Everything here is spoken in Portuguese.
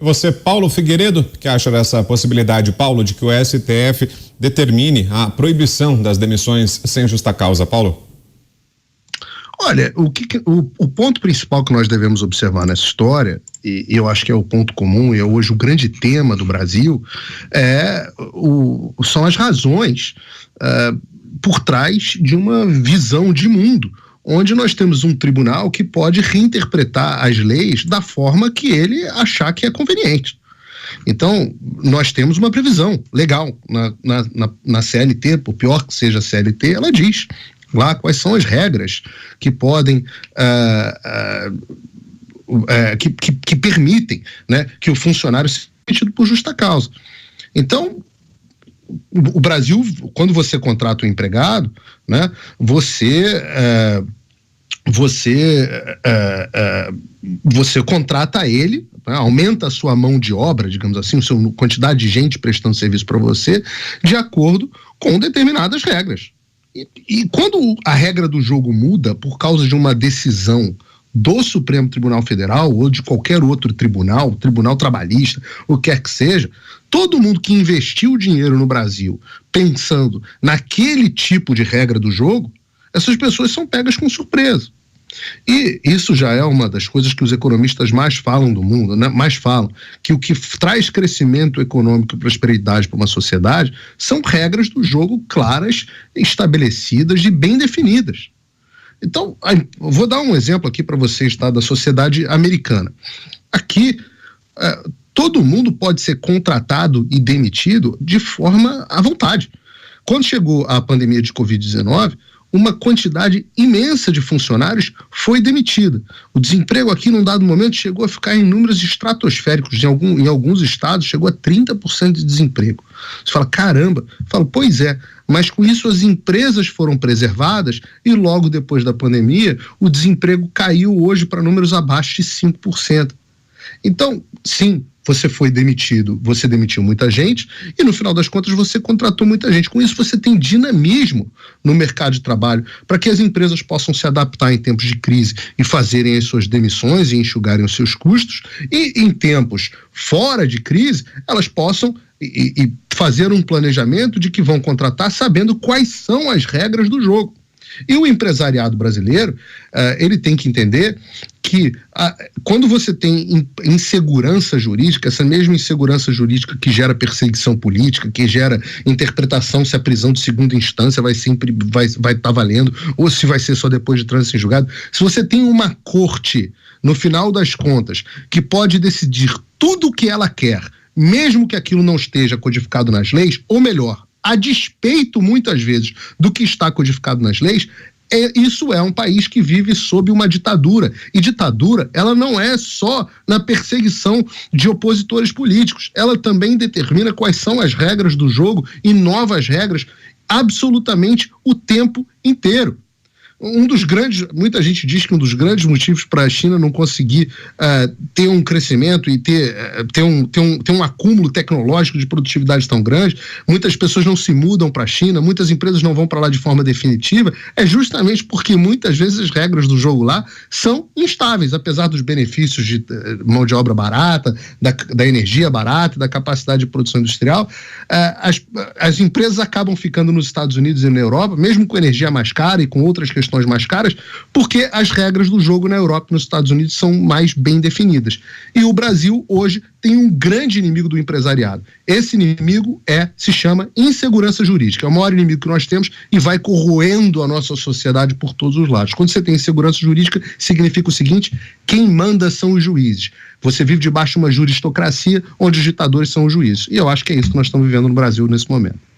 Você, Paulo Figueiredo, que acha dessa possibilidade, Paulo, de que o STF determine a proibição das demissões sem justa causa? Paulo? Olha, o ponto principal que nós devemos observar nessa história, e eu acho que é o ponto comum, e é hoje o grande tema do Brasil, são as razões por trás de uma visão de mundo, onde nós temos um tribunal que pode reinterpretar as leis da forma que ele achar que é conveniente. Então, nós temos uma previsão legal na CLT, por pior que seja a CLT, ela diz lá quais são as regras que podem, que permitem, né, que o funcionário seja demitido por justa causa. Então, o Brasil, quando você contrata um empregado, né, você contrata ele, né, aumenta a sua mão de obra, digamos assim, a sua quantidade de gente prestando serviço para você, de acordo com determinadas regras. E quando a regra do jogo muda por causa de uma decisão do Supremo Tribunal Federal ou de qualquer outro tribunal, tribunal trabalhista, o que quer que seja, todo mundo que investiu dinheiro no Brasil pensando naquele tipo de regra do jogo, essas pessoas são pegas com surpresa. E isso já é uma das coisas que os economistas mais falam do mundo, né? Mais falam, que o que traz crescimento econômico e prosperidade para uma sociedade são regras do jogo claras, estabelecidas e bem definidas. Então, vou dar um exemplo aqui para vocês, tá, da sociedade americana. Aqui, todo mundo pode ser contratado e demitido de forma à vontade. Quando chegou a pandemia de Covid-19, uma quantidade imensa de funcionários foi demitida. O desemprego aqui, num dado momento, chegou a ficar em números estratosféricos. Em alguns estados, chegou a 30% de desemprego. Você fala, caramba. Fala, pois é, mas com isso as empresas foram preservadas e logo depois da pandemia, o desemprego caiu hoje para números abaixo de 5%. Então, sim, você foi demitido, você demitiu muita gente e no final das contas você contratou muita gente. Com isso você tem dinamismo no mercado de trabalho para que as empresas possam se adaptar em tempos de crise e fazerem as suas demissões e enxugarem os seus custos, e em tempos fora de crise elas possam e fazer um planejamento de que vão contratar sabendo quais são as regras do jogo. E o empresariado brasileiro, ele tem que entender que quando você tem insegurança jurídica, essa mesma insegurança jurídica que gera perseguição política, que gera interpretação se a prisão de segunda instância vai estar valendo, ou se vai ser só depois de trânsito em julgado, se você tem uma corte, no final das contas, que pode decidir tudo o que ela quer, mesmo que aquilo não esteja codificado nas leis, ou melhor, a despeito, muitas vezes, do que está codificado nas leis, isso é um país que vive sob uma ditadura. E ditadura, ela não é só na perseguição de opositores políticos. Ela também determina quais são as regras do jogo e novas regras absolutamente o tempo inteiro. Muita gente diz que um dos grandes motivos para a China não conseguir ter um crescimento e ter um acúmulo tecnológico de produtividade tão grande, muitas pessoas não se mudam para a China, muitas empresas não vão para lá de forma definitiva, é justamente porque muitas vezes as regras do jogo lá são instáveis, apesar dos benefícios de mão de obra barata, da energia barata, da capacidade de produção industrial. As empresas acabam ficando nos Estados Unidos e na Europa, mesmo com energia mais cara e com outras questões mais caras, porque as regras do jogo na Europa e nos Estados Unidos são mais bem definidas. E o Brasil hoje tem um grande inimigo do empresariado. Esse inimigo se chama insegurança jurídica. É o maior inimigo que nós temos e vai corroendo a nossa sociedade por todos os lados. Quando você tem insegurança jurídica, significa o seguinte: quem manda são os juízes. Você vive debaixo de uma juristocracia onde os ditadores são os juízes. E eu acho que é isso que nós estamos vivendo no Brasil nesse momento.